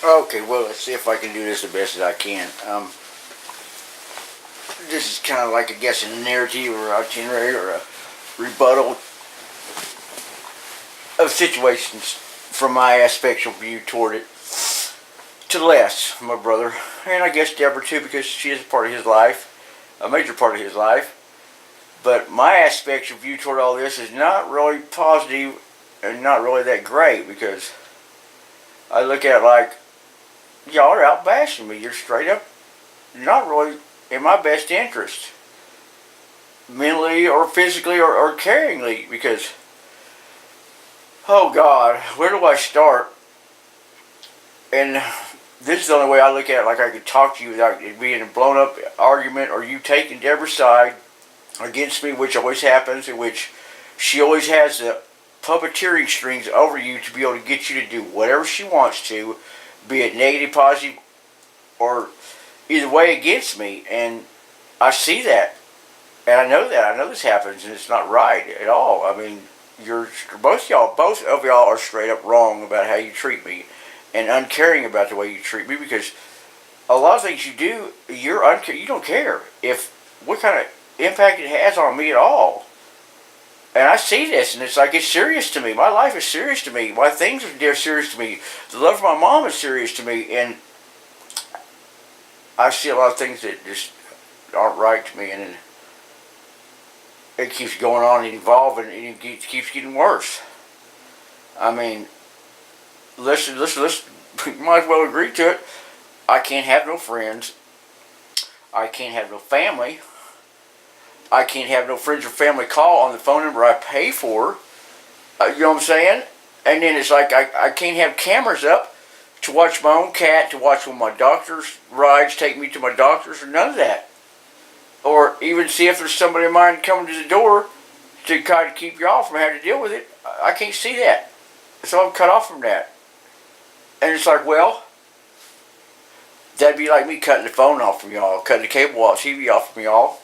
Okay, well, let's see if I can do this the best as I can. This is kind of like, I guess, a narrative or itinerary or a rebuttal of situations from my aspectual view toward it. To Les, my brother, and I guess Deborah too, because she is a part of his life, a major part of his life. But my aspectual view toward all this is not really positive and not really that great, because I look at it like, y'all are out bashing me. You're straight up not really in my best interest, mentally or physically or caringly, because, oh God, where do I start? And this is the only way I look at it, like I could talk to you without it being a blown up argument or you taking Deborah's side against me, which always happens, in which she always has the puppeteering strings over you to be able to get you to do whatever she wants to, be it negative, positive, or either way against me. And I see that, and I know that. I know this happens, and it's not right at all. I mean, you're both of y'all are straight up wrong about how you treat me, and uncaring about the way you treat me, because a lot of things you do, you don't care if what kind of impact it has on me at all. And I see this, and it's like, it's serious to me. My life is serious to me. My things are serious to me. The love for my mom is serious to me, and I see a lot of things that just aren't right to me, and it keeps going on and evolving, and it keeps getting worse. I mean, listen, you might as well agree to it. I can't have no friends. I can't have no family. I can't have no friends or family call on the phone number I pay for. You know what I'm saying? And then it's like I can't have cameras up to watch my own cat, to watch when my doctor's rides take me to my doctor's, or none of that. Or even see if there's somebody of mine coming to the door to kind of keep y'all from having to deal with it. I can't see that. So I'm cut off from that. And it's like, well, that'd be like me cutting the phone off from y'all, cutting the cable off, TV off from y'all,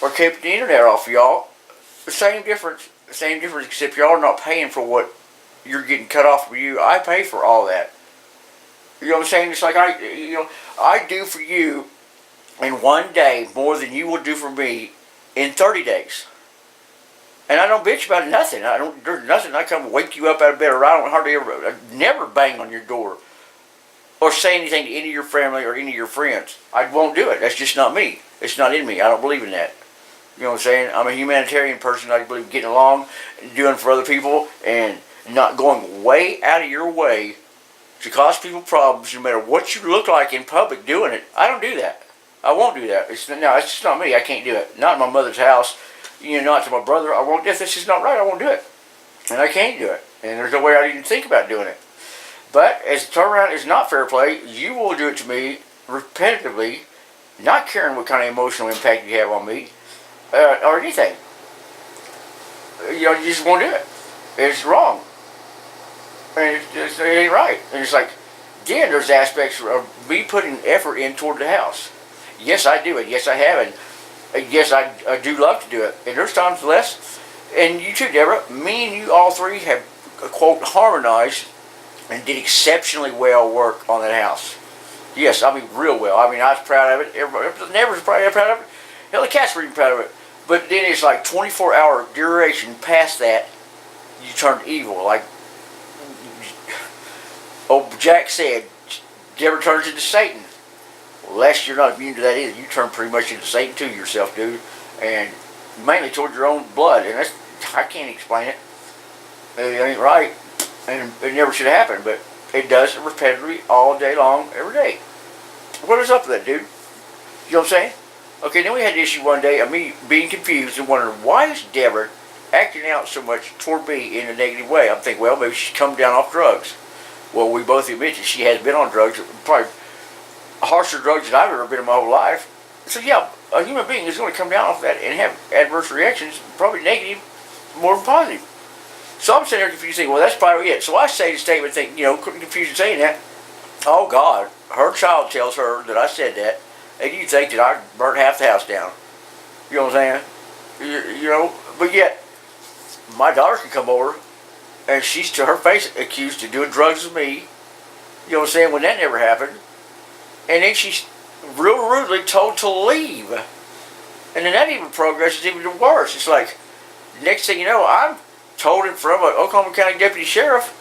or keeping the internet off of y'all. The same difference, except y'all are not paying for what you're getting cut off from you. I pay for all that. You know what I'm saying? It's like I do for you in one day more than you will do for me in 30 days. And I don't bitch about nothing. There's nothing. I come wake you up out of bed, or I don't hardly ever, I never bang on your door or say anything to any of your family or any of your friends. I won't do it. That's just not me. It's not in me. I don't believe in that. You know what I'm saying? I'm a humanitarian person. I believe in getting along and doing for other people and not going way out of your way to cause people problems, no matter what you look like in public doing it. I don't do that. I won't do that. It's just not me. I can't do it. Not in my mother's house. Not to my brother. I won't. If this is not right, I won't do it. And I can't do it. And there's no way I'd even think about doing it. But as the turnaround is not fair play, you will do it to me repetitively, not caring what kind of emotional impact you have on me, or anything. You just won't do it. It's wrong. And it ain't right. And it's like, then there's aspects of me putting effort in toward the house. Yes, I do it. Yes, I have. And yes, I do love to do it. And there's times less. And you too, Deborah. Me and you all three have, quote, harmonized and did exceptionally well work on that house. Yes, I mean real well. I mean, I was proud of it. Everybody, the neighbors were proud of it. Hell, the cats were even proud of it. But then it's like 24-hour duration past that, you turned evil. Like Jack said, Deborah turns into Satan. Well, Les, you're not immune to that either. You turn pretty much into Satan too yourself, dude. And mainly toward your own blood. And that's, I can't explain it. It ain't right. And it never should happen, but it does it repetitively all day long, every day. What is up with that, dude? You know what I'm saying? Okay, then we had the issue one day of me being confused and wondering, why is Deborah acting out so much toward me in a negative way? I'm thinking, well, maybe she's come down off drugs. Well, we both admit that she has been on drugs, probably harsher drugs than I've ever been in my whole life. So yeah, a human being is going to come down off that and have adverse reactions, probably negative, more than positive. So I'm sitting there confused, thinking, well, that's probably it. So I say the statement, confused saying that. Oh God, her child tells her that I said that, and you think that I burnt half the house down. You know what I'm saying? But yet, my daughter can come over, and she's to her face accused of doing drugs with me. You know what I'm saying? When that never happened. And then she's real rudely told to leave. And then that even progresses even worse. It's like, next thing you know, I'm told in front of an Oklahoma County deputy sheriff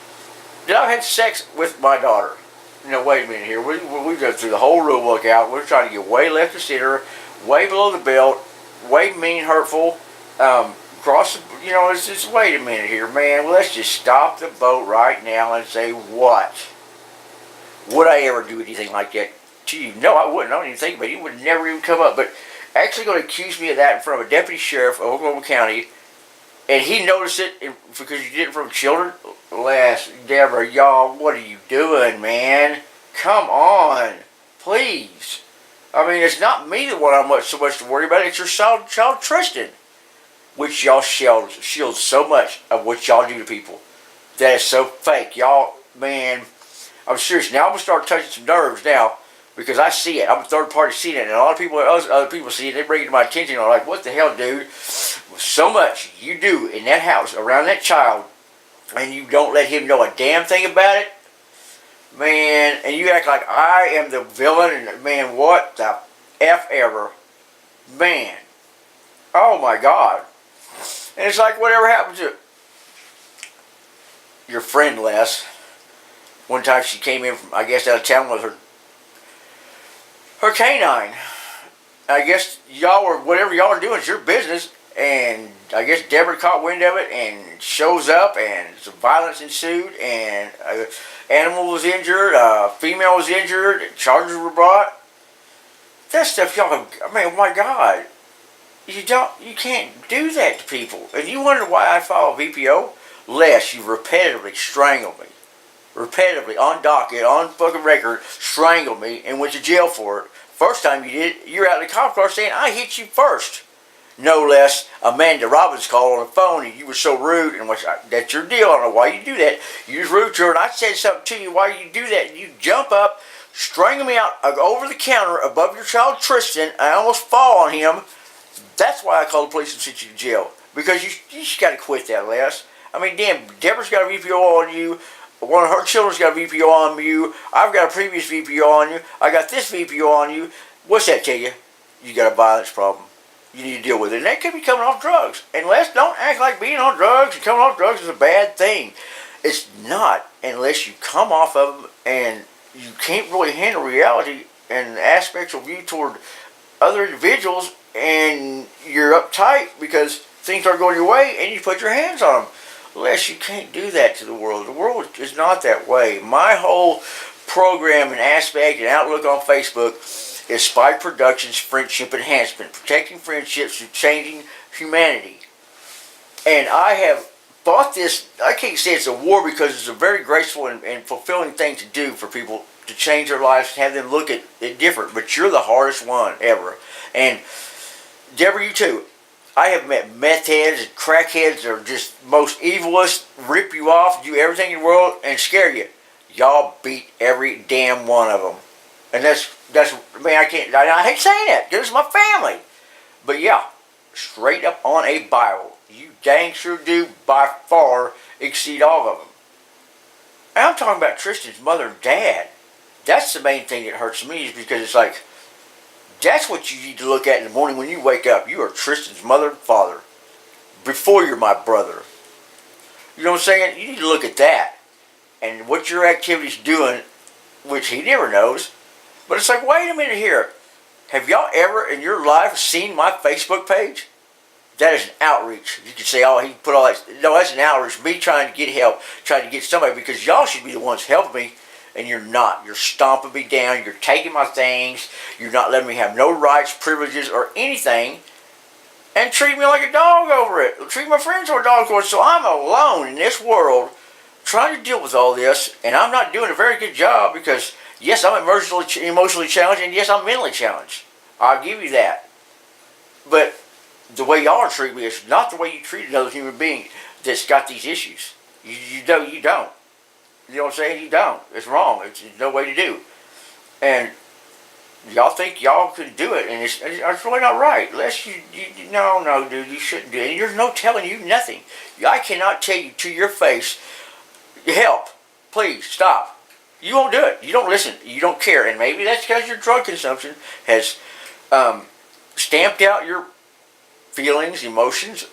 that I've had sex with my daughter. Wait a minute here. We go through the whole rule book out. We're trying to get way left of center, way below the belt, way mean, hurtful. It's just, wait a minute here, man. Well, let's just stop the boat right now and say, what? Would I ever do anything like that to you? No, I wouldn't. I don't even think about it. It would never even come up. But actually going to accuse me of that in front of a deputy sheriff of Oklahoma County, and he noticed it because you did it in front of children? Deborah, y'all, what are you doing, man? Come on. Please. I mean, it's not me the one I'm so much to worry about. It's your child Tristan, which y'all shield so much of what y'all do to people. That is so fake. Y'all, man, I'm serious. Now I'm going to start touching some nerves now because I see it. I'm a third party seeing it. And a lot of people, other people see it. They bring it to my attention. I'm like, what the hell, dude? So much you do in that house around that child, and you don't let him know a damn thing about it, man, and you act like I am the villain, and man, what the F ever, man, oh my God. And it's like, whatever happened to your friend Les? One time she came in from, I guess, out of town with her canine. I guess y'all were, whatever y'all are doing, it's your business. And I guess Deborah caught wind of it and shows up, and some violence ensued, and an animal was injured, a female was injured, charges were brought. That stuff, y'all, I mean, oh my God. You can't do that to people. And you wonder why I file a VPO? Les, you repetitively strangled me. Repetitively, on docket, on fucking record, strangled me and went to jail for it. First time you did it, you're out of the cop car saying, I hit you first. No less, Amanda Robbins called on the phone and you were so rude, and that's your deal. I don't know why you do that. You was rude to her, and I said something to you. Why you do that? And you jump up, strangle me out over the counter above your child Tristan. I almost fall on him. That's why I called the police and sent you to jail. Because you just got to quit that, Les. I mean, damn, Deborah's got a VPO on you. One of her children's got a VPO on you. I've got a previous VPO on you. I got this VPO on you. What's that tell you? You got a violence problem. You need to deal with it. And that could be coming off drugs. And Les, don't act like being on drugs and coming off drugs is a bad thing. It's not, unless you come off of them and you can't really handle reality and aspects of you toward other individuals, and you're uptight because things aren't going your way and you put your hands on them. Les, you can't do that to the world. The world is not that way. My whole program and aspect and outlook on Facebook is Spike Productions Friendship Enhancement, protecting friendships through changing humanity. And I have fought this, I can't say it's a war because it's a very graceful and fulfilling thing to do for people to change their lives and have them look at it different. But you're the hardest one ever. And Deborah, you too. I have met meth heads and crackheads that are just most evilest, rip you off, do everything in the world, and scare you. Y'all beat every damn one of them. And that's man, I hate saying that because it's my family. But yeah, straight up on a Bible, you dang sure do by far exceed all of them. And I'm talking about Tristan's mother and dad. That's the main thing that hurts me, is because it's like, that's what you need to look at in the morning when you wake up. You are Tristan's mother and father before you're my brother. You know what I'm saying? You need to look at that and what your activity's doing, which he never knows. But it's like, wait a minute here. Have y'all ever in your life seen my Facebook page? That is an outreach. You could say, oh, he put all that. No, that's an outreach. Me trying to get help, trying to get somebody, because y'all should be the ones helping me, and you're not. You're stomping me down. You're taking my things. You're not letting me have no rights, privileges, or anything, and treat me like a dog over it. Treat my friends like a dog over it. So I'm alone in this world trying to deal with all this, and I'm not doing a very good job because, yes, I'm emotionally challenged, and yes, I'm mentally challenged. I'll give you that. But the way y'all are treating me is not the way you treat another human being that's got these issues. You don't. You know what I'm saying? You don't. It's wrong. It's no way to do. And y'all think y'all can do it, and it's really not right. Unless no, dude, you shouldn't do it. And there's no telling you nothing. I cannot tell you to your face, help, please, stop. You won't do it. You don't listen. You don't care. And maybe that's because your drug consumption has stamped out your feelings, emotions,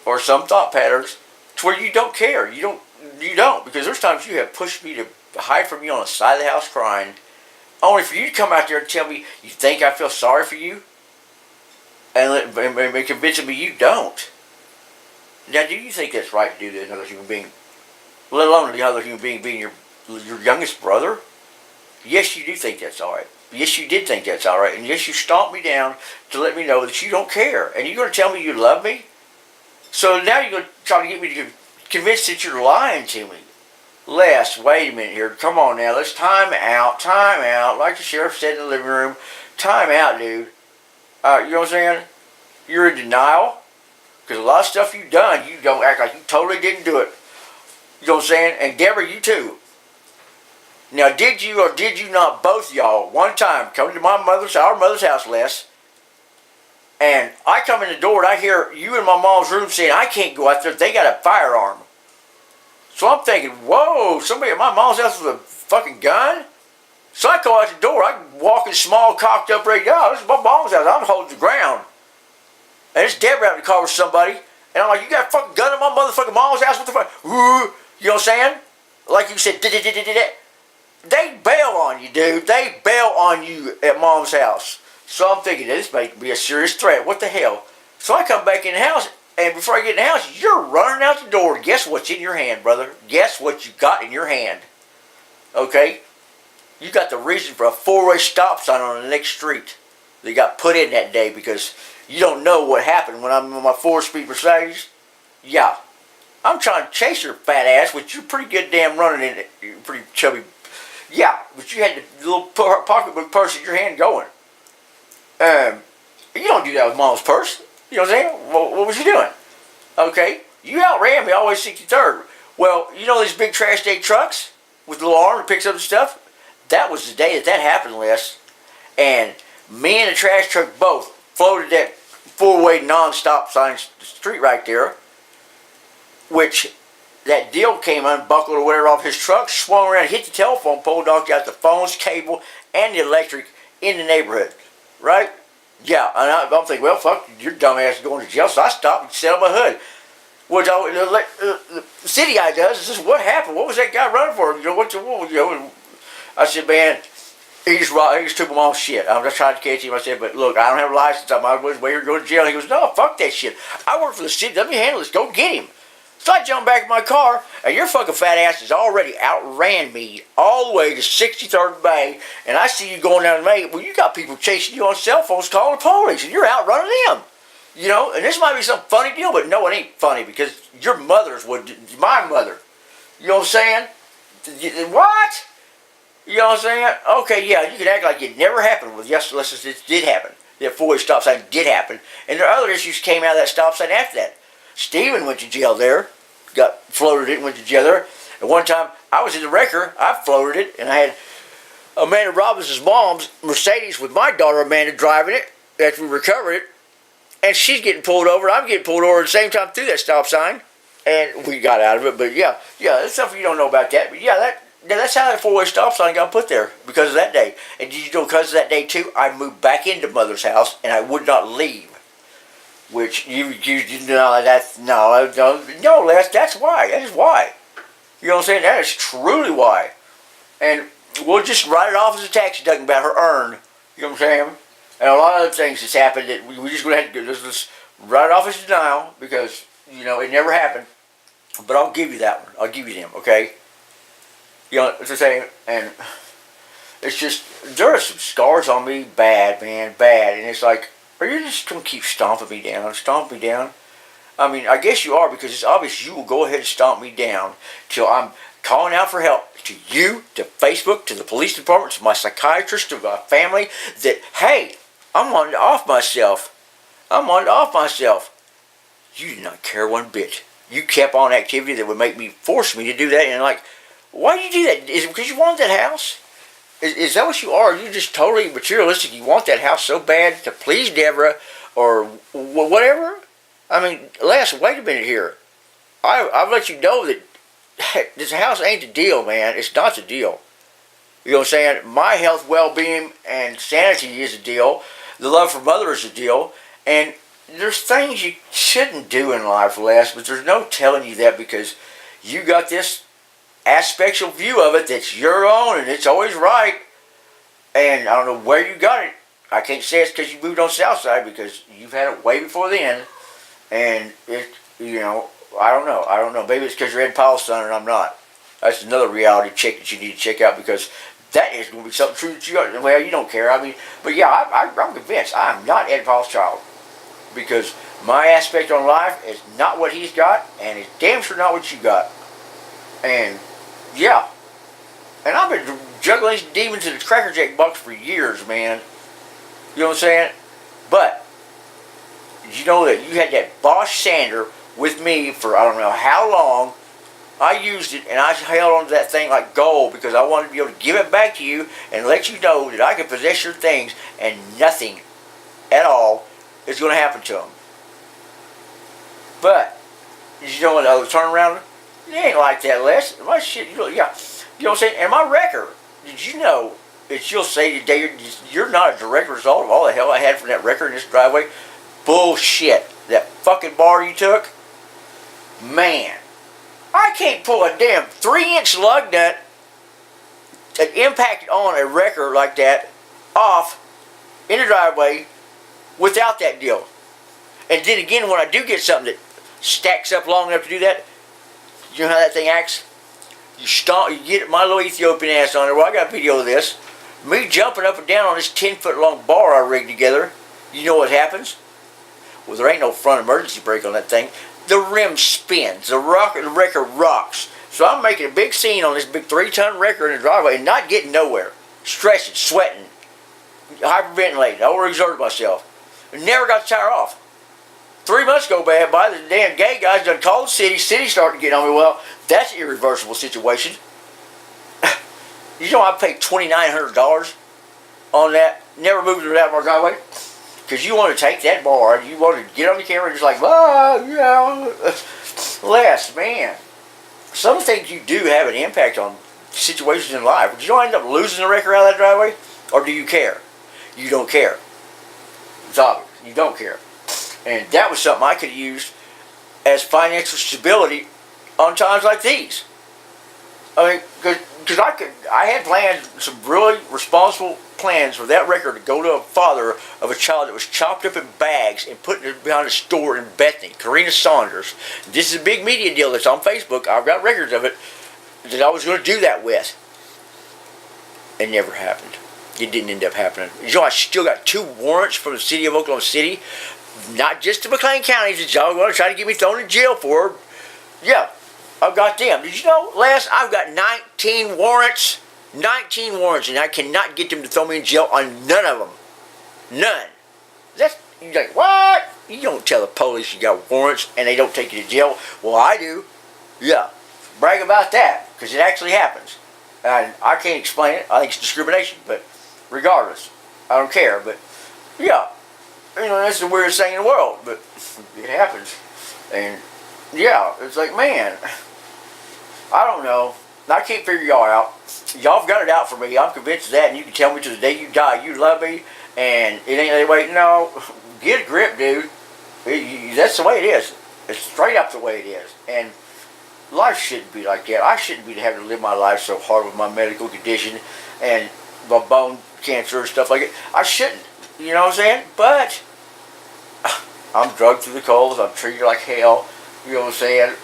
or some thought patterns to where you don't care. You don't. Because there's times you have pushed me to hide from you on the side of the house crying, only for you to come out there and tell me you think I feel sorry for you, and convincing me you don't. Now, do you think that's right to do to another human being, let alone another human being being your youngest brother? Yes, you do think that's all right. Yes, you did think that's all right. And yes, you stomped me down to let me know that you don't care. And you're going to tell me you love me? So now you're going to try to get me to convince that you're lying to me. Les, wait a minute here. Come on now. Let's time out. Time out. Like the sheriff said in the living room. Time out, dude. You know what I'm saying? You're in denial. Because a lot of stuff you've done, you don't act like you totally didn't do it. You know what I'm saying? And Deborah, you too. Now, did you or did you not, both y'all, one time come to our mother's house, Les, and I come in the door and I hear you in my mom's room saying, I can't go out there, they got a firearm. So I'm thinking, whoa, somebody at my mom's house with a fucking gun? So I go out the door, I walk in small, cocked up, ready to go. This is my mom's house, I'm holding the ground. And it's Deborah out in the car with somebody, and I'm like, you got a fucking gun in my motherfucking mom's house? What the fuck? You know what I'm saying? Like you said, they bail on you, dude. They bail on you at mom's house. So I'm thinking, this may be a serious threat. What the hell? So I come back in the house, and before I get in the house, you're running out the door. Guess what's in your hand, brother? Guess what you got in your hand? Okay? You got the reason for a four-way stop sign on the next street that got put in that day because you don't know what happened when I'm in my 4-speed Mercedes. Yeah. I'm trying to chase your fat ass, which you're pretty good damn running in it. You're pretty chubby. Yeah, but you had the little pocketbook purse in your hand going. You don't do that with mom's purse. You know what I'm saying? What was you doing? Okay, you outran me all the way 63rd. Well, you know these big trash day trucks with the little arm that picks up the stuff? That was the day that happened, Les. And me and the trash truck both floated that 4-way non-stop sign street right there, which that deal came unbuckled or whatever off his truck, swung around, hit the telephone pole, knocked out the phones, cable, and the electric in the neighborhood. Right? Yeah, and I'm thinking, well, fuck, your dumb ass is going to jail, so I stopped and set on my hood. What the city guy does is just, what happened? What was that guy running for? You know, I said, man, he just took my mom's shit. I'm just trying to catch him. I said, but look, I don't have a license. I might as well go to jail. He goes, no, fuck that shit. I work for the city. Let me handle this. Go get him. So I jumped back in my car, and your fucking fat ass has already outran me all the way to 63rd Bay, and I see you going down the May. Well, you got people chasing you on cell phones calling the police, and you're outrunning them. You know, and this might be some funny deal, but no, it ain't funny because your mother's my mother. You know what I'm saying? What? You know what I'm saying? Okay, yeah, you can act like it never happened. Well, yes, listen, it did happen. That 4-way stop sign did happen. And there are other issues came out of that stop sign after that. Stephen went to jail there, got floated it, and went to jail there. And one time, I was in the wrecker, I floated it, and I had Amanda Robinson's mom's Mercedes with my daughter Amanda driving it after we recovered it. And she's getting pulled over, I'm getting pulled over at the same time through that stop sign. And we got out of it, but yeah, that's stuff you don't know about that. But yeah, that's how that 4-way stop sign got put there, because of that day. And did you know, because of that day too, I moved back into mother's house, and I would not leave. Which, you know, no, Les, that's why. That is why. You know what I'm saying? That is truly why. And we'll just write it off as a tax deduction about her earn. You know what I'm saying? And a lot of other things that's happened that we just going to have to do. Let's write it off as denial, because, you know, it never happened. But I'll give you that one. I'll give you them, okay? You know, it's the same, and it's just, there are some scars on me, bad, man, bad, and it's like, are you just going to keep stomping me down? I mean, I guess you are, because it's obvious you will go ahead and stomp me down till I'm calling out for help to you, to Facebook, to the police department, to my psychiatrist, to my family, that, hey, I'm wanting to off myself. You did not care one bit. You kept on activity that would force me to do that, and like, why did you do that? Is it because you wanted that house? Is that what you are? Are you just totally materialistic? You want that house so bad to please Deborah or whatever? I mean, Les, wait a minute here. I've let you know that this house ain't the deal, man. It's not the deal. You know what I'm saying? My health, well-being, and sanity is a deal. The love for mother is a deal. And there's things you shouldn't do in life, Les, but there's no telling you that because you got this aspectual view of it that's your own and it's always right. And I don't know where you got it. I can't say it's because you moved on South Side because you've had it way before then. And it, you know, I don't know. Maybe it's because you're Ed Powell's son and I'm not. That's another reality check that you need to check out because that is going to be something true that you got. Well, you don't care. I mean, but yeah, I'm convinced I'm not Ed Powell's child because my aspect on life is not what he's got and it's damn sure not what you got. And yeah, and I've been juggling these demons in the Cracker Jack box for years, man. You know what I'm saying? But did you know that you had that Bosch sander with me for I don't know how long? I used it and I held onto that thing like gold because I wanted to be able to give it back to you and let you know that I can possess your things and nothing at all is going to happen to them. But did you know what the other turnaround? It ain't like that, Les. My shit, you know what I'm saying? And my record, did you know that you'll say today you're not a direct result of all the hell I had from that record in this driveway? Bullshit. That fucking bar you took? Man. I can't pull a damn 3-inch lug nut that impacted on a wrecker like that off in the driveway without that deal. And then again, when I do get something that stacks up long enough to do that, you know how that thing acts? You get my little Ethiopian ass on there. Well, I got a video of this. Me jumping up and down on this 10-foot long bar I rigged together. You know what happens? Well, there ain't no front emergency brake on that thing. The rim spins. The wrecker rocks. So I'm making a big scene on this big 3-ton wrecker in the driveway and not getting nowhere. Stressing, sweating, hyperventilating, overexerted myself. And never got the tire off. 3 months go by, the damn gay guys done called the city. City's starting to get on me. Well, that's an irreversible situation. You know I paid $2,900 on that. Never moved it out of our driveway. Because you want to take that bar, you want to get on the camera and just like, Les, man. Some things you do have an impact on situations in life. But you don't end up losing the wrecker out of that driveway? Or do you care? You don't care. It's obvious. You don't care. And that was something I could have used as financial stability on times like these. I mean, because I had planned some really responsible plans for that record to go to a father of a child that was chopped up in bags and put it behind a store in Bethany, Karina Saunders. This is a big media deal that's on Facebook. I've got records of it that I was going to do that with. It never happened. It didn't end up happening. You know, I still got 2 warrants from the city of Oklahoma City, not just to McLean County, that y'all going to try to get me thrown in jail for. Yeah. I've got them. Did you know, Les, I've got 19 warrants. 19 warrants, and I cannot get them to throw me in jail on none of them. None. You're like, what? You don't tell the police you got warrants and they don't take you to jail. Well, I do. Yeah. Brag about that, because it actually happens. And I can't explain it. I think it's discrimination, but regardless, I don't care. But, yeah. You know, that's the weirdest thing in the world, but it happens. And, yeah, it's like, man, I don't know. I can't figure y'all out. Y'all have got it out for me. I'm convinced of that, and you can tell me to the day you die you love me, and it ain't that way. No, get a grip, dude. That's the way it is. It's straight up the way it is. And life shouldn't be like that. I shouldn't be having to live my life so hard with my medical condition and my bone cancer and stuff like that. I shouldn't. You know what I'm saying? But I'm drugged through the coals. I'm treated like hell. You know what I'm saying?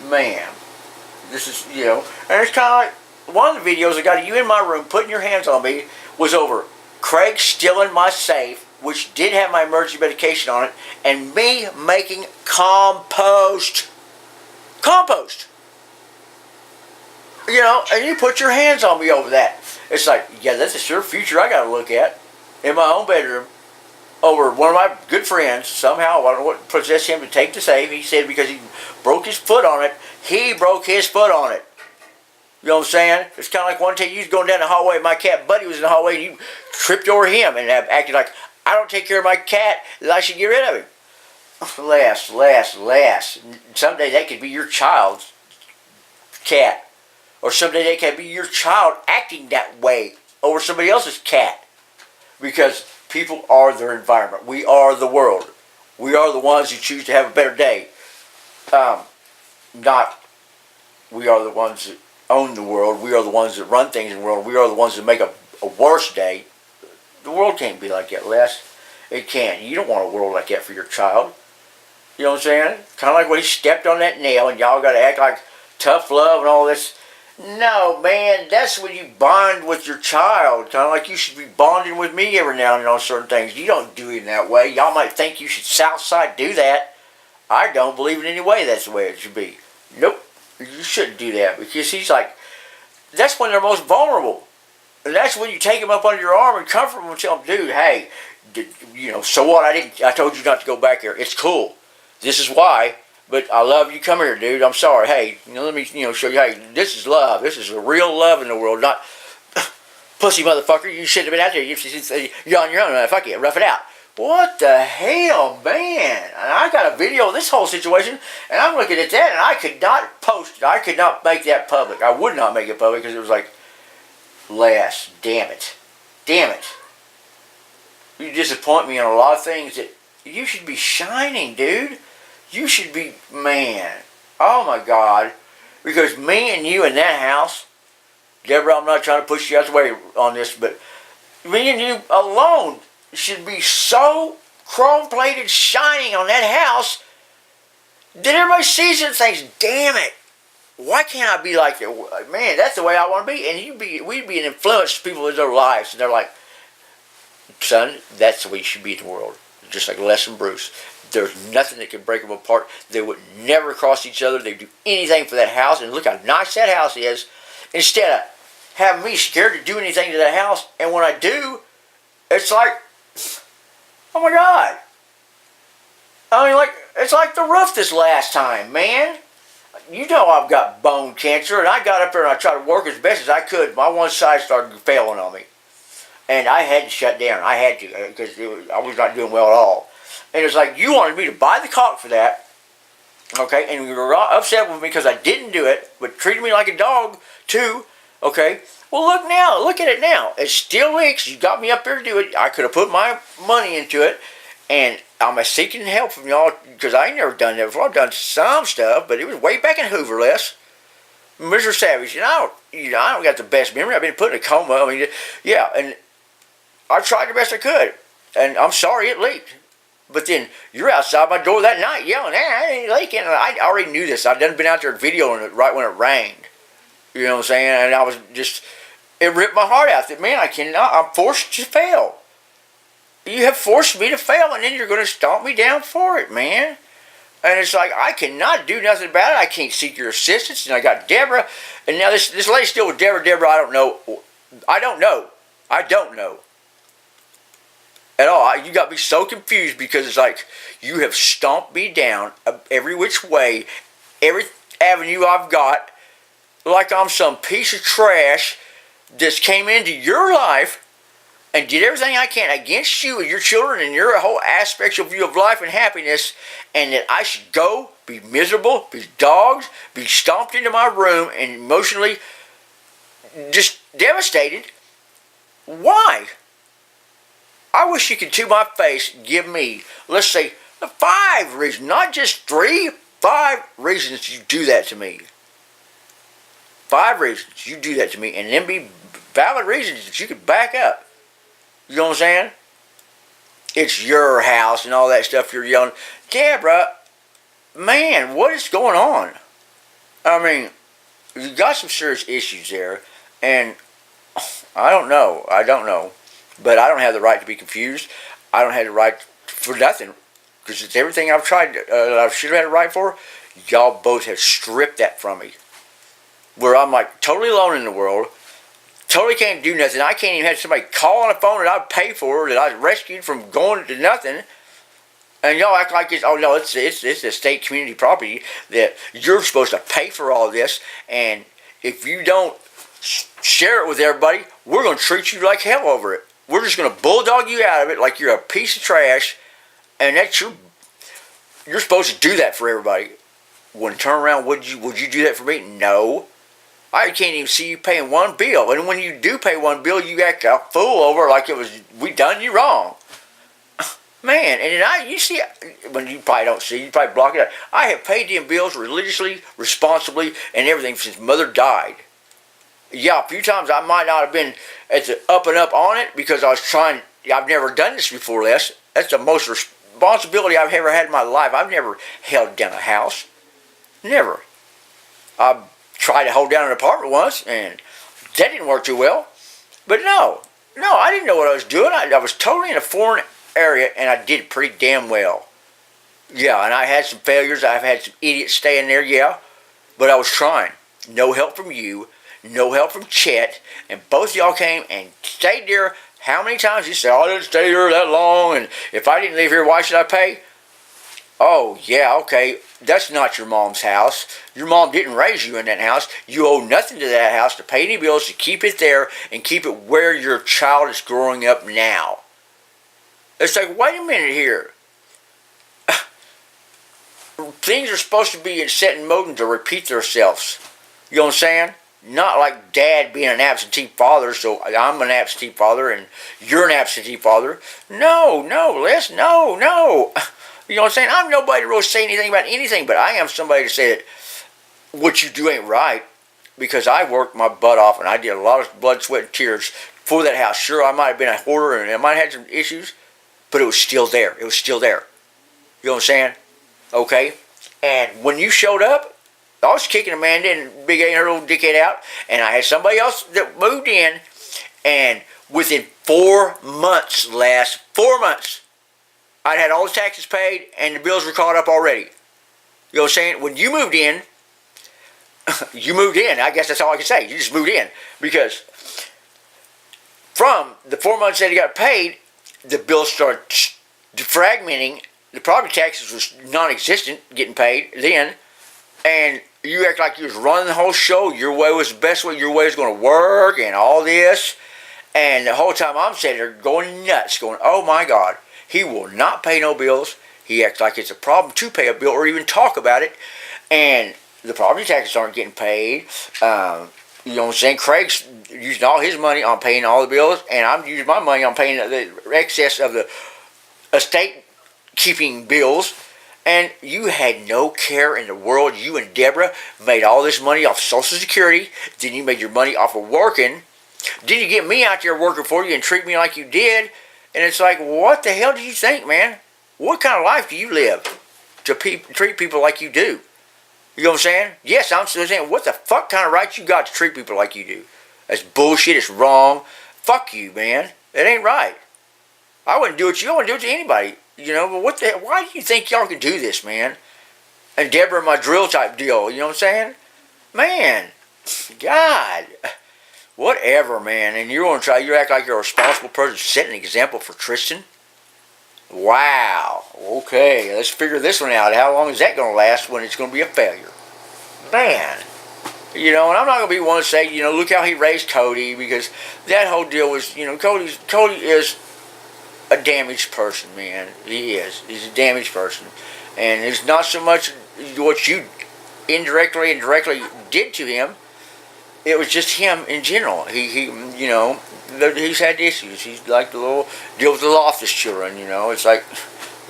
Man. This is, you know, and it's kind of like one of the videos I got you in my room putting your hands on me was over Craig stealing my safe, which did have my emergency medication on it, and me making compost. Compost. You know, and you put your hands on me over that. It's like, yeah, that's a sure future I got to look at in my own bedroom. Over one of my good friends, somehow, I don't know what possessed him to take the safe. He said because he broke his foot on it, he broke his foot on it. You know what I'm saying? It's kind of like one time you was going down the hallway, my cat Buddy was in the hallway, and you tripped over him and acted like, I don't take care of my cat, that I should get rid of him. Last. Someday that could be your child's cat. or someday they can be your child acting that way over somebody else's cat. Because people are their environment. We are the world. We are the ones who choose to have a better day. Not we are the ones that own the world. We are the ones that run things in the world. We are the ones that make a worse day. The world can't be like that, Les. It can't. You don't want a world like that for your child. You know what I'm saying? Kind of like when he stepped on that nail and y'all got to act like tough love and all this. No, man, that's when you bond with your child. Kind of like you should be bonding with me every now and then on certain things. You don't do it that way. Y'all might think you should Southside do that. I don't believe in any way that's the way it should be. Nope. You shouldn't do that because he's like, that's when they're most vulnerable. And that's when you take them up under your arm and comfort them and tell them, dude, hey, so what? I told you not to go back there. It's cool. This is why. But I love you. Come here, dude. I'm sorry. Hey, let me, show you. Hey, this is love. This is a real love in the world, not pussy motherfucker. You shouldn't have been out there. You're on your own. Fuck it. Rough it out. What the hell, man? And I got a video of this whole situation, and I'm looking at that, and I could not post it. I could not make that public. I would not make it public because it was like, Les, damn it. Damn it. You disappoint me on a lot of things that you should be shining, dude. You should be, man. Oh, my God. Because me and you in that house, Deborah, I'm not trying to push you out the way on this, but me and you alone should be so chrome-plated shining on that house that everybody sees it and thinks, damn it, why can't I be like that? Man, that's the way I want to be. And we'd be an influence to people in their lives. And they're like, son, that's the way you should be in the world. Just like Les and Bruce. There's nothing that can break them apart. They would never cross each other. They'd do anything for that house. And look how nice that house is. Instead of having me scared to do anything to that house. And when I do, it's like, oh my God. I mean, it's like the roof this last time, man. You know I've got bone cancer. And I got up there and I tried to work as best as I could. My one side started failing on me. And I had to shut down. I had to because I was not doing well at all. And it's like, you wanted me to buy the cock for that, okay, and you were upset with me because I didn't do it, but treated me like a dog, too, okay. Well, look now. Look at it now. It still leaks. You got me up there to do it. I could have put my money into it, and I'm seeking help from y'all because I ain't never done that before. I've done some stuff, but it was way back in Hoover, Les. Mr. Savage, and I don't got the best memory. I've been put in a coma. I mean, yeah, and I tried the best I could, and I'm sorry it leaked. But then you're outside my door that night yelling, I ain't leaking. I already knew this. I'd done been out there videoing it right when it rained. You know what I'm saying? And I was just, it ripped my heart out that, man, I'm forced to fail. You have forced me to fail, and then you're going to stomp me down for it, man. And it's like, I cannot do nothing about it. I can't seek your assistance. And I got Deborah, and now this lady's still with Deborah. Deborah, I don't know. At all. You got me so confused because it's like you have stomped me down every which way, every avenue I've got, like I'm some piece of trash that came into your life and did everything I can against you and your children and your whole aspects of view of life and happiness, and that I should go be miserable, be dogs, be stomped into my room and emotionally just devastated. Why? I wish you could to my face give me, let's say, 5 reasons, not just 3, 5 reasons you do that to me. 5 reasons you do that to me, and then be valid reasons that you could back up. You know what I'm saying? It's your house and all that stuff you're yelling. Deborah, man, what is going on? I mean, you got some serious issues there, and I don't know. But I don't have the right to be confused. I don't have the right for nothing. Because it's everything I've tried, I should have had a right for. Y'all both have stripped that from me. Where I'm like totally alone in the world. Totally can't do nothing. I can't even have somebody call on a phone that I pay for, that I rescued from going to nothing. And y'all act like it's, oh no, it's a state community property that you're supposed to pay for all this. And if you don't share it with everybody, we're going to treat you like hell over it. We're just going to bulldog you out of it like you're a piece of trash, and that's you're supposed to do that for everybody. When turn around, would you do that for me? No. I can't even see you paying one bill. And when you do pay one bill, you act a fool over like it was, we done you wrong. Man, and then you see, when you probably don't see, you probably block it out. I have paid them bills religiously, responsibly, and everything since Mother died. Yeah, a few times I might not have been at the up and up on it because I was trying, I've never done this before, Les. That's the most responsibility I've ever had in my life. I've never held down a house. Never. I tried to hold down an apartment once, and that didn't work too well. But no, I didn't know what I was doing. I was totally in a foreign area, and I did pretty damn well. Yeah, and I had some failures. I've had some idiots staying there, yeah. But I was trying. No help from you. No help from Chet. And both of y'all came and stayed there. How many times you said, I didn't stay here that long, and if I didn't live here, why should I pay? Oh, yeah, okay. That's not your mom's house. Your mom didn't raise you in that house. You owe nothing to that house to pay any bills, to keep it there, and keep it where your child is growing up now. It's like, wait a minute here. Things are supposed to be set in motion to repeat themselves. You know what I'm saying? Not like Dad being an absentee father, so I'm an absentee father and you're an absentee father. No, Les, no. You know what I'm saying? I'm nobody to really say anything about anything, but I am somebody to say that what you do ain't right, because I worked my butt off and I did a lot of blood, sweat, and tears for that house. Sure, I might have been a hoarder and I might have had some issues, but it was still there. It was still there. You know what I'm saying? Okay? And when you showed up, I was kicking Amanda and Big A and her little dickhead out, and I had somebody else that moved in, and within 4 months, 4 months, I'd had all the taxes paid and the bills were caught up already. You know what I'm saying? When you moved in, I guess that's all I can say. You just moved in. Because from the 4 months that he got paid, the bills started defragmenting. The property taxes was non-existent, getting paid then. And you act like you was running the whole show. Your way was the best way. Your way was going to work and all this. And the whole time I'm sitting there going nuts, going, oh my God. He will not pay no bills. He acts like it's a problem to pay a bill or even talk about it. And the property taxes aren't getting paid. You know what I'm saying? Craig's using all his money on paying all the bills, and I'm using my money on paying the excess of the estate keeping bills. And you had no care in the world. You and Deborah made all this money off Social Security. Then you made your money off of working. Then you get me out there working for you and treat me like you did. And it's like, what the hell do you think, man? What kind of life do you live to treat people like you do? You know what I'm saying? Yes, I'm still saying, what the fuck kind of right you got to treat people like you do? That's bullshit. It's wrong. Fuck you, man. It ain't right. I wouldn't do it to you. I wouldn't do it to anybody. You know, but what the hell? Why do you think y'all can do this, man? And Deborah, my drill type deal. You know what I'm saying? Man, God. Whatever, man. And you act like you're a responsible person, setting an example for Tristan? Wow. Okay, let's figure this one out. How long is that going to last when it's going to be a failure? Man. You know, and I'm not going to be one to say, you know, look how he raised Cody, because that whole deal was, you know, Cody is a damaged person, man. He is. He's a damaged person. And it's not so much what you indirectly and directly did to him. It was just him in general. He you know, he's had issues. He's like the little deal with the Loftus children, you know. It's like,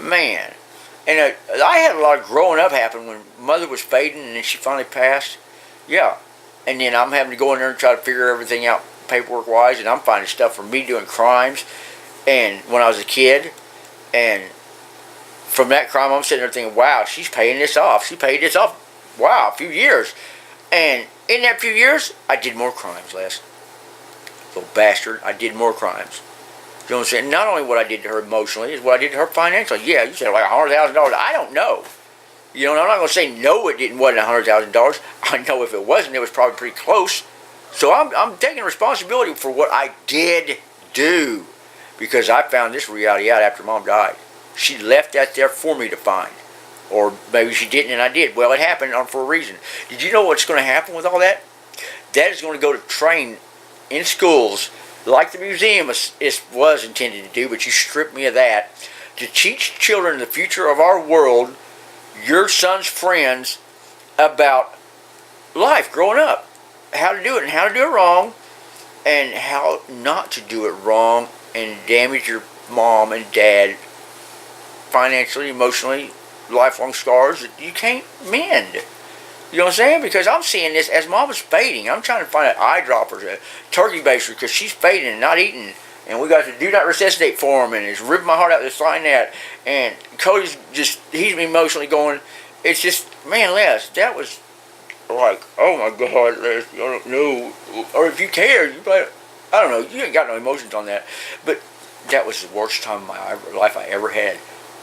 man. And I had a lot of growing up happen when Mother was fading and then she finally passed. Yeah. And then I'm having to go in there and try to figure everything out paperwork-wise, and I'm finding stuff for me doing crimes and when I was a kid. And from that crime, I'm sitting there thinking, wow, she's paying this off. She paid this off, wow, a few years. And in that few years, I did more crimes, Les. Little bastard, I did more crimes. You know what I'm saying? Not only what I did to her emotionally, is what I did to her financially. Yeah, you said like $100,000. I don't know. You know, and I'm not going to say no, it wasn't $100,000. I know if it wasn't, it was probably pretty close. So I'm taking responsibility for what I did do, because I found this reality out after Mom died. She left that there for me to find. Or maybe she didn't and I did. Well, it happened for a reason. Did you know what's going to happen with all that? That is going to go to train in schools, like the museum was intended to do, but you stripped me of that, to teach children the future of our world, your son's friends, about life growing up. how to do it and how to do it wrong, and how not to do it wrong and damage your mom and dad financially, emotionally, lifelong scars that you can't mend. You know what I'm saying? Because I'm seeing this as mom is fading. I'm trying to find an eye dropper, a turkey baster, because she's fading and not eating. And we got to do not resuscitate for him, and it's ripping my heart out to sign that. And Cody's just, he's emotionally going, it's just, man, Les, that was like, oh my God, Les, I don't know. Or if you care, you probably, I don't know, you ain't got no emotions on that. But that was the worst time of my life I ever had.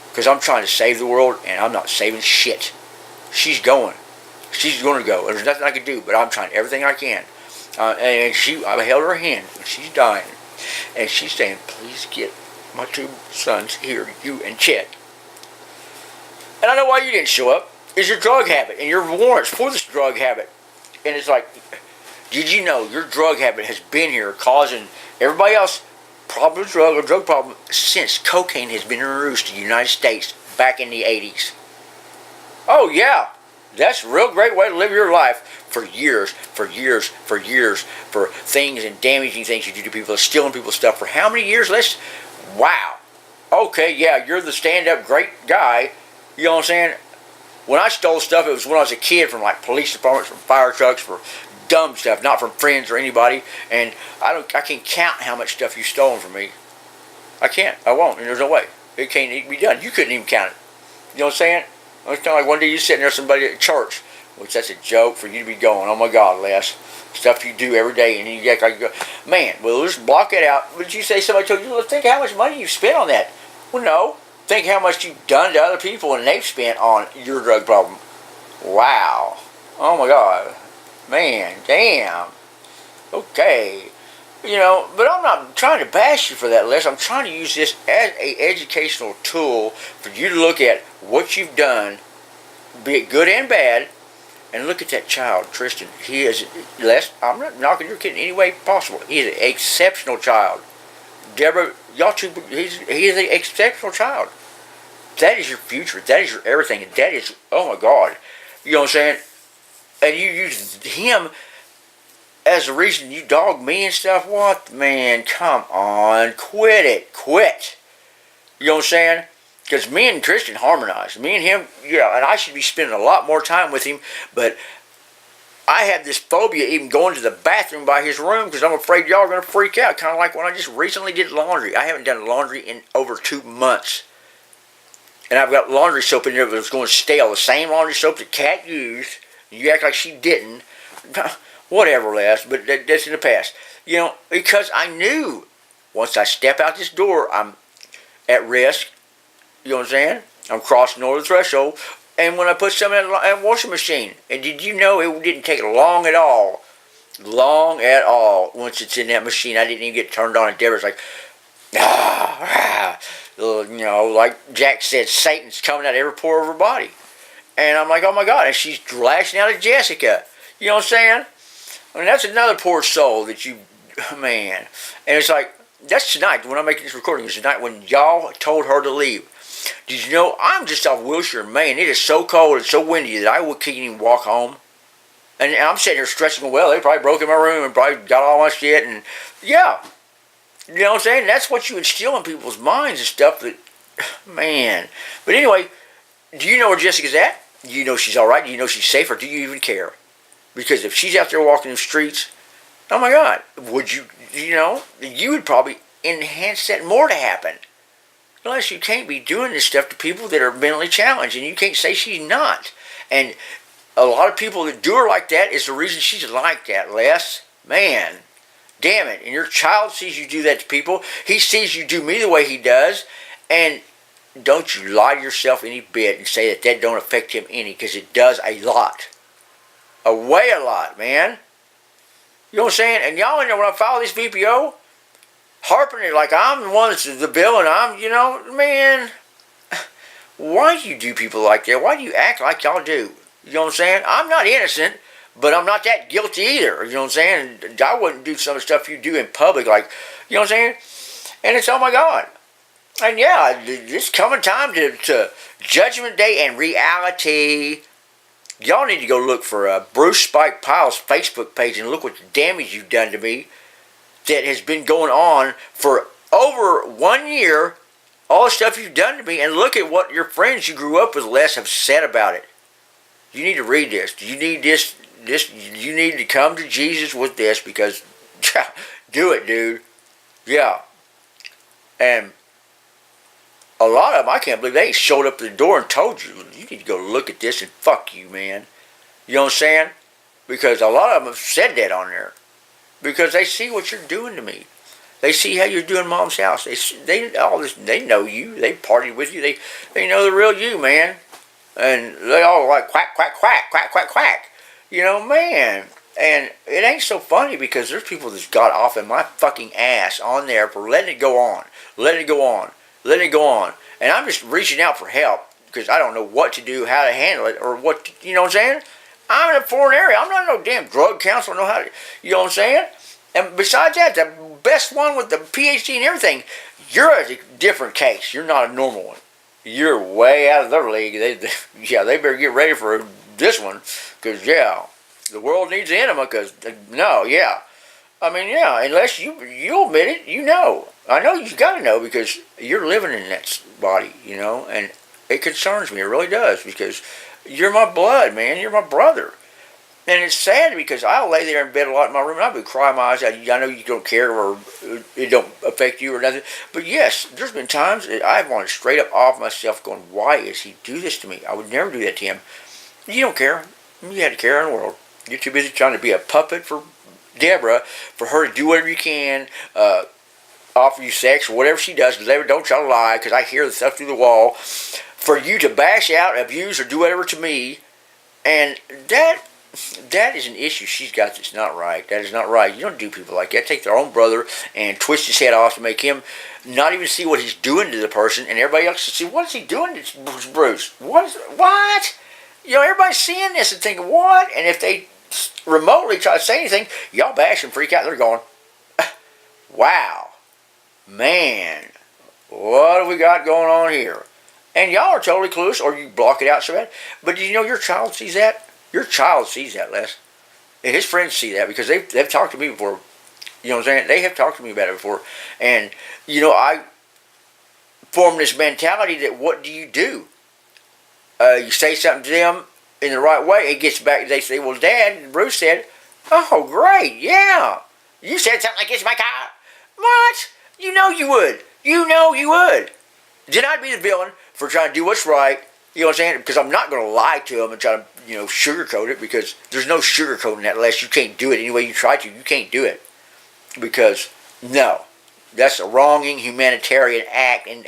Because I'm trying to save the world, and I'm not saving shit. She's going. She's going to go. There's nothing I can do, but I'm trying everything I can. And I held her hand when she's dying. And she's saying, please get my two sons here, you and Chet. And I know why you didn't show up. It's your drug habit and your warrants for this drug habit. And it's like, did you know your drug habit has been here causing everybody else problem drug or drug problem since cocaine has been introduced to the United States back in the 80s? Oh yeah, that's a real great way to live your life for years, for things and damaging things you do to people, stealing people's stuff for how many years? Wow. Okay, yeah, you're the stand-up great guy. You know what I'm saying? When I stole stuff, it was when I was a kid from like police departments, from fire trucks, for dumb stuff, not from friends or anybody. And I can't count how much stuff you've stolen from me. I can't. I won't. And there's no way. It can't be done. You couldn't even count it. You know what I'm saying? It's kind of like one day you sitting there, somebody at church, which that's a joke for you to be going, oh my God, Les, stuff you do every day, and you act like you go, man, well, just block it out. Would you say somebody told you, well, think how much money you've spent on that? Well, no. Think how much you've done to other people and they've spent on your drug problem. Wow. Oh my God. Man, damn. Okay. You know, but I'm not trying to bash you for that, Les. I'm trying to use this as an educational tool for you to look at what you've done, be it good and bad, and look at that child, Tristan. He is, Les, I'm not knocking your kid in any way possible. He is an exceptional child. Deborah, y'all two, he is an exceptional child. That is your future. That is your everything. And that is, oh my God. You know what I'm saying? And you use him as the reason you dog me and stuff. What? Man, come on. Quit it. Quit. You know what I'm saying? Because me and Tristan harmonize. Me and him, yeah, and I should be spending a lot more time with him, but I have this phobia even going to the bathroom by his room because I'm afraid y'all are going to freak out. Kind of like when I just recently did laundry. I haven't done laundry in over 2 months. And I've got laundry soap in there that was going stale. The same laundry soap that Kat used. You act like she didn't. Whatever, Les, but that's in the past. You know, because I knew once I step out this door, I'm at risk. You know what I'm saying? I'm crossing over the threshold. And when I put something in a washing machine, and did you know it didn't take long at all? Long at all. Once it's in that machine, I didn't even get turned on. And Deborah's like, you know, like Jack said, Satan's coming out every pore of her body. And I'm like, oh my God. And she's lashing out at Jessica. You know what I'm saying? I mean, that's another poor soul that you, man. And it's like, that's tonight, when I'm making this recording, it's tonight when y'all told her to leave. Did you know, I'm just off Wilshire, Maine. It is so cold and so windy that I can't even walk home. And I'm sitting here stretching, well, they probably broke in my room and probably got all my shit. And yeah, you know what I'm saying? That's what you instill in people's minds and stuff that, man. But anyway, do you know where Jessica's at? Do you know she's all right? Do you know she's safe? Or do you even care? Because if she's out there walking the streets, oh my God, would you, you know, you would probably enhance that more to happen. Unless you can't be doing this stuff to people that are mentally challenged, and you can't say she's not. And a lot of people that do her like that is the reason she's like that, Les. Man, damn it. And your child sees you do that to people. He sees you do me the way he does. And don't you lie to yourself any bit and say that don't affect him any, because it does a lot. A lot, man. You know what I'm saying? And y'all in there, when I file this VPO, harping it like I'm the one that's the bill, and I'm, you know, man, why do you do people like that? Why do you act like y'all do? You know what I'm saying? I'm not innocent, but I'm not that guilty either. You know what I'm saying? I wouldn't do some of the stuff you do in public, like, you know what I'm saying? And it's, oh my God. And yeah, it's coming time to Judgment Day and reality. Y'all need to go look for Bruce Spike Pyle's Facebook page and look what the damage you've done to me that has been going on for over 1 year. All the stuff you've done to me, and look at what your friends you grew up with, Les, have said about it. You need to read this. You need this. You need to come to Jesus with this because, do it, dude. Yeah. And a lot of them, I can't believe they ain't showed up at the door and told you. You need to go look at this and fuck you, man. You know what I'm saying? Because a lot of them have said that on there. Because they see what you're doing to me. They see how you're doing Mom's house. They know you. They partied with you. They know the real you, man. And they all like quack, quack, quack, quack, quack, quack. You know, man. And it ain't so funny because there's people that's got off in my fucking ass on there for letting it go on. Letting it go on. Letting it go on. And I'm just reaching out for help because I don't know what to do, how to handle it, or what to, you know what I'm saying? I'm in a foreign area. I'm not no damn drug counselor. Know how to, you know what I'm saying? And besides that, the best one with the PhD and everything, you're a different case. You're not a normal one. You're way out of their league. They better get ready for this one because, the world needs an enema because, I mean, unless you admit it, you know. I know you got to know because you're living in that body, you know, and it concerns me. It really does because you're my blood, man. You're my brother. And it's sad because I'll lay there in bed a lot in my room and I'll be crying my eyes out. I know you don't care or it don't affect you or nothing. But yes, there's been times that I've wanted straight up off myself going, why is he do this to me? I would never do that to him. You don't care. You had to care in the world. You're too busy trying to be a puppet for Deborah, for her to do whatever you can, offer you sex or whatever she does, because they don't try to lie, because I hear the stuff through the wall, for you to bash out, abuse, or do whatever to me, and that is an issue she's got that's not right. That is not right. You don't do people like that. Take their own brother and twist his head off to make him not even see what he's doing to the person, and everybody else to see, what is he doing to Bruce? What? You know, everybody's seeing this and thinking, what? And if they remotely try to say anything, y'all bash and freak out. They're going, wow, man, what have we got going on here? And y'all are totally clueless, or you block it out so bad. But do you know your child sees that? Your child sees that, Les. And his friends see that because they've talked to me before. You know what I'm saying? They have talked to me about it before. And, you know, I formed this mentality that what do? You say something to them in the right way, it gets back, they say, well, Dad, Bruce said, oh, great, yeah. You said something like this in my car? What? You know you would. You know you would. Then I'd be the villain for trying to do what's right. You know what I'm saying? Because I'm not going to lie to them and try to, you know, sugarcoat it, because there's no sugarcoating that unless you can't do it any way you try to. You can't do it. Because, no, that's a wronging humanitarian act, and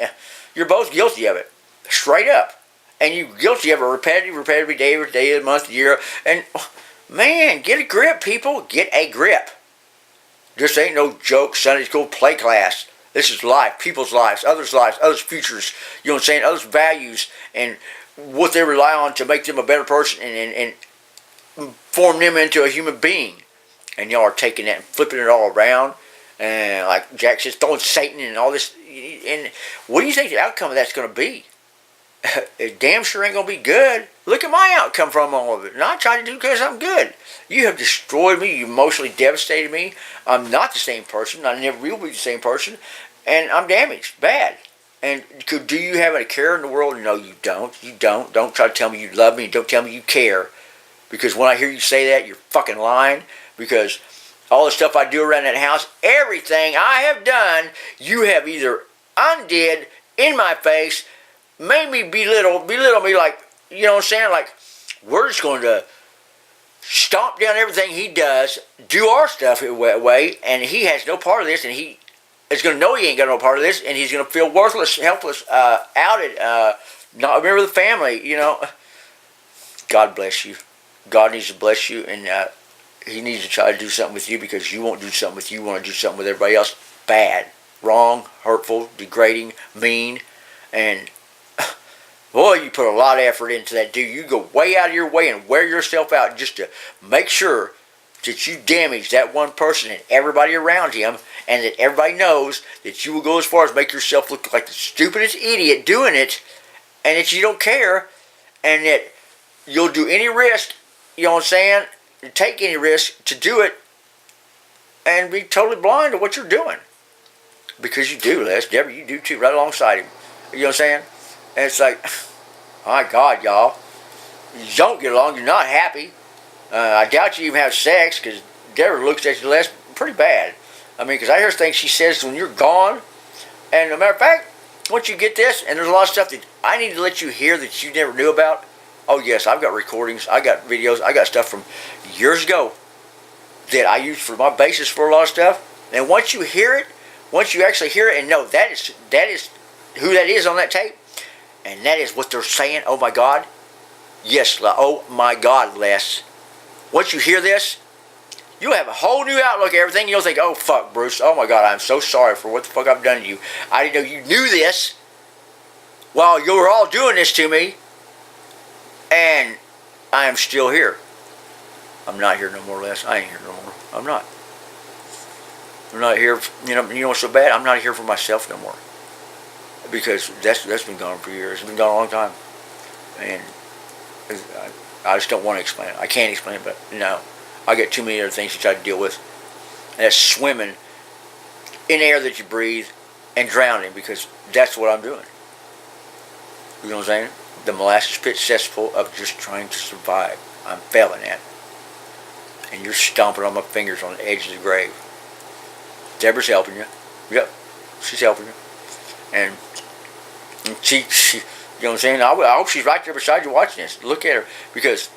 you're both guilty of it. Straight up. And you're guilty of it repetitively, day of the month, year. And, man, get a grip, people. Get a grip. This ain't no joke, Sunday school play class. This is life, people's lives, others' futures, you know what I'm saying, others' values, and what they rely on to make them a better person and form them into a human being. And y'all are taking that and flipping it all around. And like Jack says, throwing Satan and all this. And what do you think the outcome of that's going to be? It damn sure ain't going to be good. Look at my outcome from all of it. And I try to do because I'm good. You have destroyed me. You emotionally devastated me. I'm not the same person. I never will be the same person. And I'm damaged. Bad. And do you have a care in the world? No, you don't. You don't. Don't try to tell me you love me. Don't tell me you care. Because when I hear you say that, you're fucking lying. Because all the stuff I do around that house, everything I have done, you have either undid in my face, made me belittle me like, you know what I'm saying? Like, we're just going to stomp down everything he does, do our stuff way, and he has no part of this, and he is going to know he ain't got no part of this, and he's going to feel worthless, helpless, outed, not remember the family, you know. God bless you. God needs to bless you, and he needs to try to do something with you, because you won't do something with you. You want to do something with everybody else. Bad, wrong, hurtful, degrading, mean, and boy, you put a lot of effort into that, dude. You go way out of your way and wear yourself out just to make sure that you damage that one person and everybody around him, and that everybody knows that you will go as far as make yourself look like the stupidest idiot doing it, and that you don't care, and that you'll do any risk, you know what I'm saying? Take any risk to do it and be totally blind to what you're doing. Because you do, Les. Deborah, you do too, right alongside him. You know what I'm saying? And it's like, my God, y'all. You don't get along. You're not happy. I doubt you even have sex because Deborah looks at you, Les, pretty bad. I mean, because I hear things she says when you're gone. And as a matter of fact, once you get this, and there's a lot of stuff that I need to let you hear that you never knew about. Oh, yes, I've got recordings. I got videos. I got stuff from years ago that I use for my basis for a lot of stuff. And once you hear it, once you actually hear it and know that is who that is on that tape, and that is what they're saying, oh my God, yes, oh my God, Les. Once you hear this, you'll have a whole new outlook at everything. You'll think, oh fuck, Bruce, oh my God, I'm so sorry for what the fuck I've done to you. I didn't know you knew this while you were all doing this to me, and I am still here. I'm not here no more, Les. I ain't here no more. I'm not. I'm not here, you know what's so bad? I'm not here for myself no more. Because that's been gone for years. It's been gone a long time. And I just don't want to explain it. I can't explain it, but no. I got too many other things to try to deal with. And that's swimming in air that you breathe and drowning, because that's what I'm doing. You know what I'm saying? The molasses pit cesspool of just trying to survive. I'm failing at. And you're stomping on my fingers on the edge of the grave. Deborah's helping you. Yep, she's helping you. And she you know what I'm saying? I hope she's right there beside you watching this. Look at her, because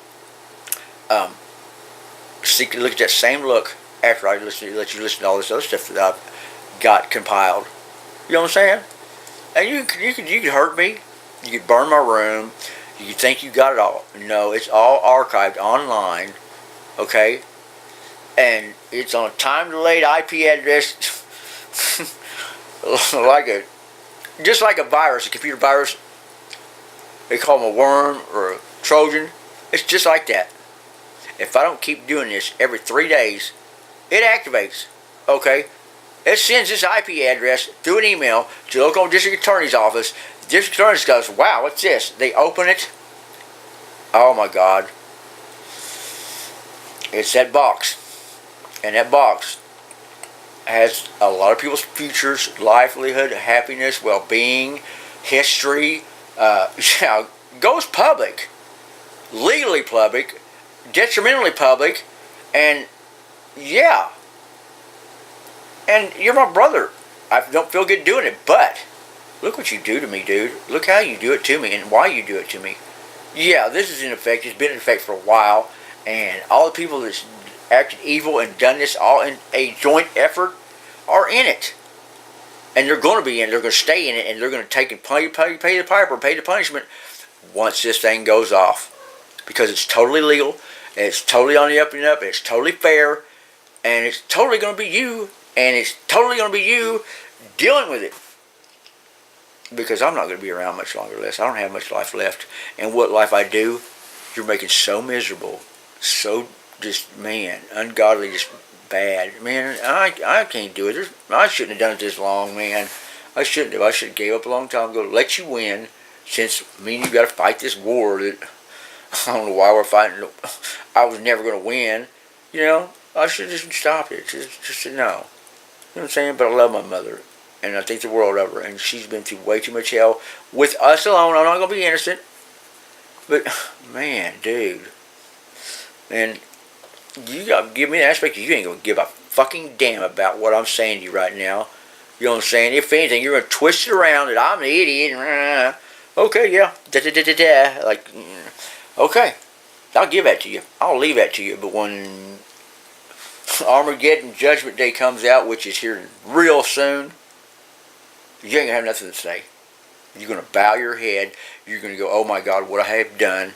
she can look at that same look after I let you listen to all this other stuff that I've got compiled. You know what I'm saying? And you could hurt me. You could burn my room. You could think you got it all. No, it's all archived online. Okay? And it's on a time-delayed IP address, just like a virus, a computer virus. They call them a worm or a Trojan. It's just like that. If I don't keep doing this every 3 days, it activates. Okay? It sends this IP address through an email to the local district attorney's office. The district attorney goes, wow, what's this? They open it. Oh my God. It's that box. And that box has a lot of people's futures, livelihood, happiness, well-being, history. Goes public. Legally public. Detrimentally public. And yeah. And you're my brother. I don't feel good doing it, but look what you do to me, dude. Look how you do it to me and why you do it to me. Yeah, this is in effect. It's been in effect for a while. And all the people that's acted evil and done this all in a joint effort are in it. And they're going to be in it. They're going to stay in it. And they're going to take and pay the piper, pay the punishment once this thing goes off. Because it's totally legal. And it's totally on the up and up. And it's totally fair. And it's totally going to be you. And it's totally going to be you dealing with it. Because I'm not going to be around much longer, Les. I don't have much life left. And what life I do, you're making so miserable. So just, man, ungodly, just bad. Man, I can't do it. I shouldn't have done it this long, man. I shouldn't have. I should have gave up a long time ago to let you win, since me and you got to fight this war that I don't know why we're fighting. I was never going to win. You know, I should have just stopped it. Just said no. You know what I'm saying? But I love my mother, and I think the world of her, and she's been through way too much hell with us alone. I'm not going to be innocent. But, man, dude. And you got to give me the aspect that you ain't going to give a fucking damn about what I'm saying to you right now. You know what I'm saying? If anything, you're going to twist it around that I'm an idiot. Okay, yeah. Like, okay. I'll give that to you. I'll leave that to you. But when Armageddon Judgment Day comes out, which is here real soon, you ain't going to have nothing to say. You're going to bow your head. You're going to go, oh my God, what I have done.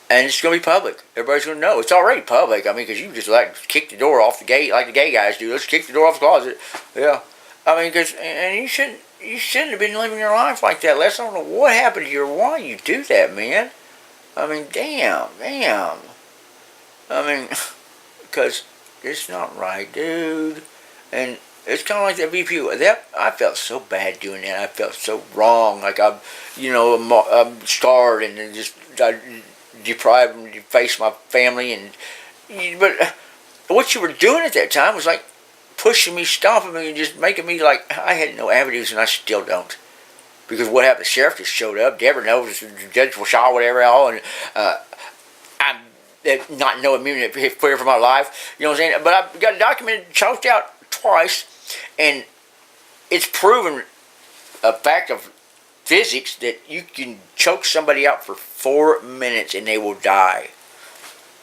And it's going to be public. Everybody's going to know. It's already public. I mean, because you just like kick the door off the gate like the gay guys do. Let's kick the door off the closet. Yeah. I mean, because, and you shouldn't have been living your life like that. Les, I don't know what happened to you or why you do that, man. I mean, damn. I mean, because it's not right, dude. And it's kind of like that VP. I felt so bad doing that. I felt so wrong. Like I'm scarred and just deprive and deface my family. But what you were doing at that time was like pushing me, stomping me, and just making me like I had no avenues, and I still don't. Because what happened? The sheriff just showed up. Deborah knows, the judge will shot whatever all, and I'm not no immunity fear for my life. You know what I'm saying? But I've got it documented, choked out twice, and it's proven a fact of physics that you can choke somebody out for 4 minutes and they will die.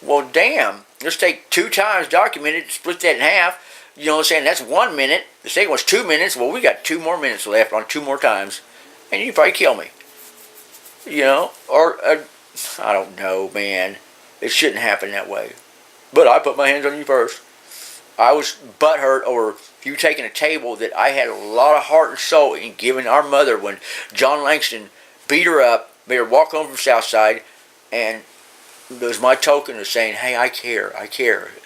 Well, damn. Let's take 2 times documented, split that in half. You know what I'm saying? That's 1 minute. The second one's 2 minutes. Well, we got 2 more minutes left on 2 more times. And you probably kill me. You know? Or, I don't know, man. It shouldn't happen that way. But I put my hands on you first. I was butthurt over you taking a table that I had a lot of heart and soul in giving our mother when John Langston beat her up, made her walk home from Southside, and it was my token of saying, hey, I care.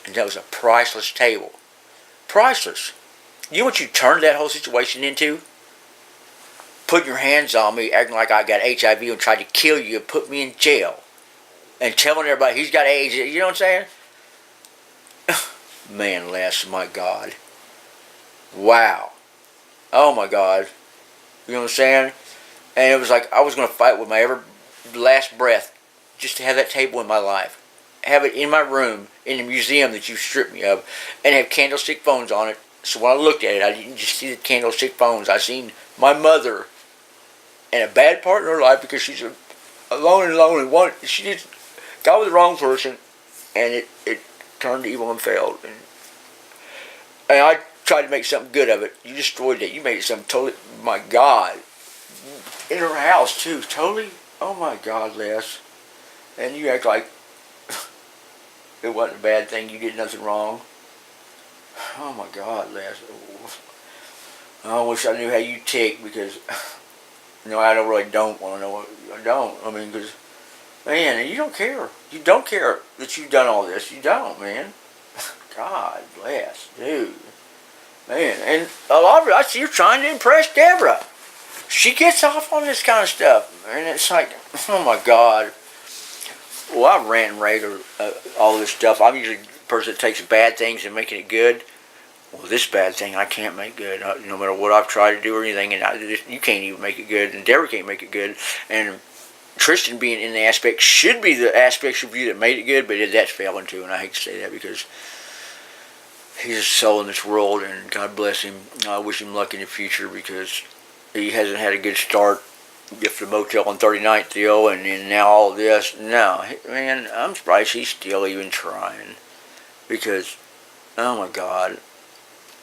And that was a priceless table. Priceless. You know what you turned that whole situation into? Putting your hands on me, acting like I got HIV and tried to kill you and put me in jail. And telling everybody he's got AIDS. You know what I'm saying? Man, Les, my God. Wow. Oh, my God. You know what I'm saying? And it was like I was going to fight with my every last breath just to have that table in my life. Have it in my room, in the museum that you stripped me of, and have candlestick phones on it. So when I looked at it, I didn't just see the candlestick phones. I seen my mother in a bad part in her life because she's alone and lonely. She just got with the wrong person, and it turned evil and failed. And I tried to make something good of it. You destroyed it. You made it something totally, my God. In her house, too. Totally, oh my God, Les. And you act like it wasn't a bad thing. You did nothing wrong. Oh my God, Les. I wish I knew how you tick because, I don't want to know what, I don't. I mean, because, man, you don't care. You don't care that you've done all this. You don't, man. God bless, dude. Man, and a lot of it, I see you're trying to impress Deborah. She gets off on this kind of stuff. And it's like, oh my God. Well, I rant and rave all this stuff. I'm usually a person that takes bad things and making it good. Well, this bad thing I can't make good. No matter what I've tried to do or anything, and you can't even make it good, and Deborah can't make it good. And Tristan being in the aspect should be the aspects of you that made it good, but that's failing too, and I hate to say that because he's a soul in this world, and God bless him. I wish him luck in the future because he hasn't had a good start. If the motel on 39th deal, and then now all this. No, man, I'm surprised he's still even trying. Because, oh my God.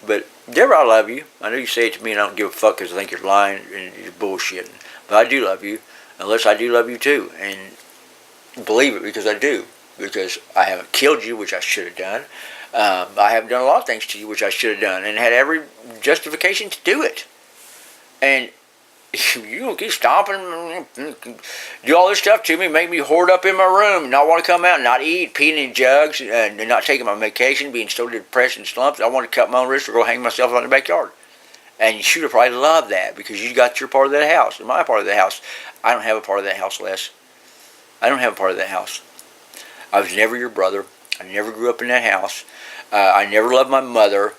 But, Deborah, I love you. I know you say it to me and I don't give a fuck because I think you're lying and you're bullshitting. But I do love you. Unless I do love you too. And believe it because I do. Because I haven't killed you, which I should have done. I haven't done a lot of things to you, which I should have done. And had every justification to do it. And you don't keep stomping, do all this stuff to me, make me hoard up in my room, not want to come out, not eat, peeing in jugs, and not taking my medication, being so depressed and slumped. I want to cut my own wrist or go hang myself out in the backyard. And you should have probably loved that because you got your part of that house and my part of the house. I don't have a part of that house, Les. I don't have a part of that house. I was never your brother. I never grew up in that house. I never loved my mother.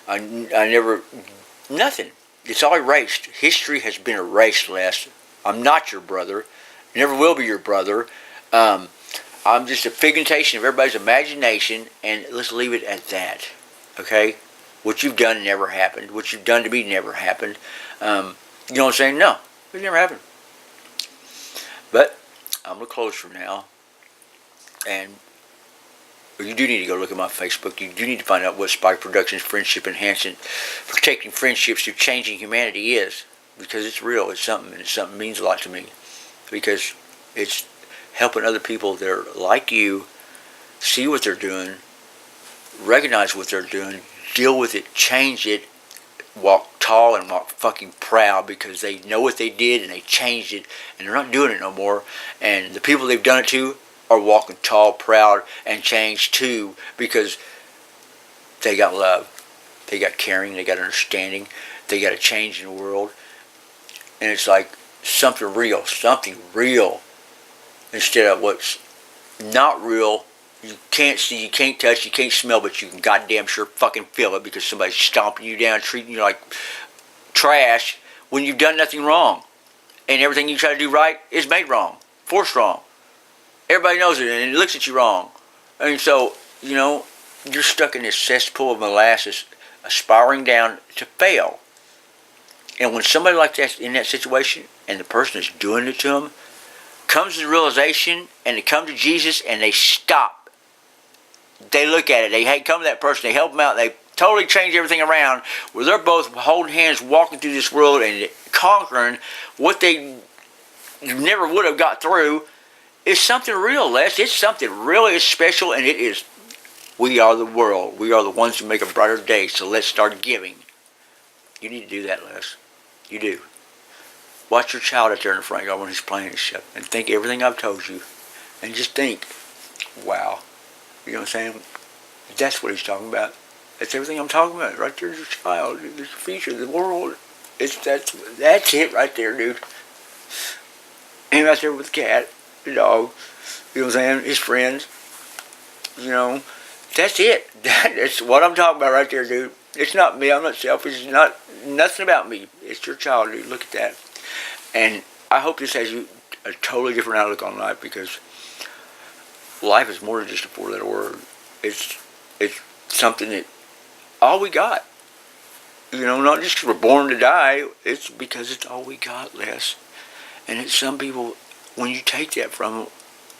I never, nothing. It's all erased. History has been erased, Les. I'm not your brother. Never will be your brother. I'm just a figuration of everybody's imagination, and let's leave it at that. Okay? What you've done never happened. What you've done to me never happened. You know what I'm saying? No. It never happened. But I'm going to close for now. And you do need to go look at my Facebook. You do need to find out what Spike Productions Friendship Enhancement, Protecting Friendships Through Changing Humanity is. Because it's real. It's something. And it's something that means a lot to me. Because it's helping other people that are like you see what they're doing, recognize what they're doing, deal with it, change it, walk tall and walk fucking proud because they know what they did and they changed it and they're not doing it no more. And the people they've done it to are walking tall, proud, and changed too because they got love, they got caring, they got understanding, they got a change in the world. And it's like something real instead of what's not real. You can't see, you can't touch, you can't smell, but you can goddamn sure fucking feel it because somebody's stomping you down, treating you like trash when you've done nothing wrong. And everything you try to do right is made wrong, forced wrong. Everybody knows it, and it looks at you wrong. And so, you know, you're stuck in this cesspool of molasses, aspiring down to fail. And when somebody like that's in that situation, and the person is doing it to them, comes to the realization, and they come to Jesus, and they stop. They look at it. They come to that person. They help them out. They totally change everything around, where they're both holding hands, walking through this world, and conquering what they never would have got through. It's something real, Les. It's something really special, and it is. We are the world. We are the ones who make a brighter day, so let's start giving. You need to do that, Les. You do. Watch your child out there in the front yard when he's playing his shit, and think everything I've told you. And just think, wow. You know what I'm saying? That's what he's talking about. That's everything I'm talking about. Right there's your child. There's the future of the world. That's it right there, dude. Him out there with the cat, the dog. You know what I'm saying? His friends. You know, that's it. That's what I'm talking about right there, dude. It's not me. I'm not selfish. It's not nothing about me. It's your child, dude. Look at that. And I hope this has you a totally different outlook on life, because life is more than just a four-letter word. It's something that all we got. You know, not just because we're born to die. It's because it's all we got, Les. And it's some people, when you take that from them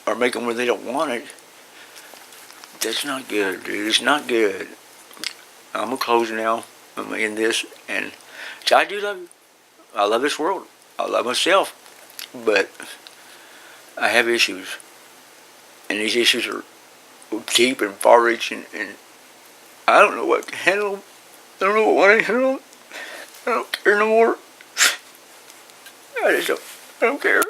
or make them where they don't want it, that's not good, dude. It's not good. I'm going to close now. I'm going to end this. And so I do love you. I love this world. I love myself. But I have issues. And these issues are deep and far-reaching. And I don't know what to handle them. I don't know what to handle them. I don't care no more. I don't care.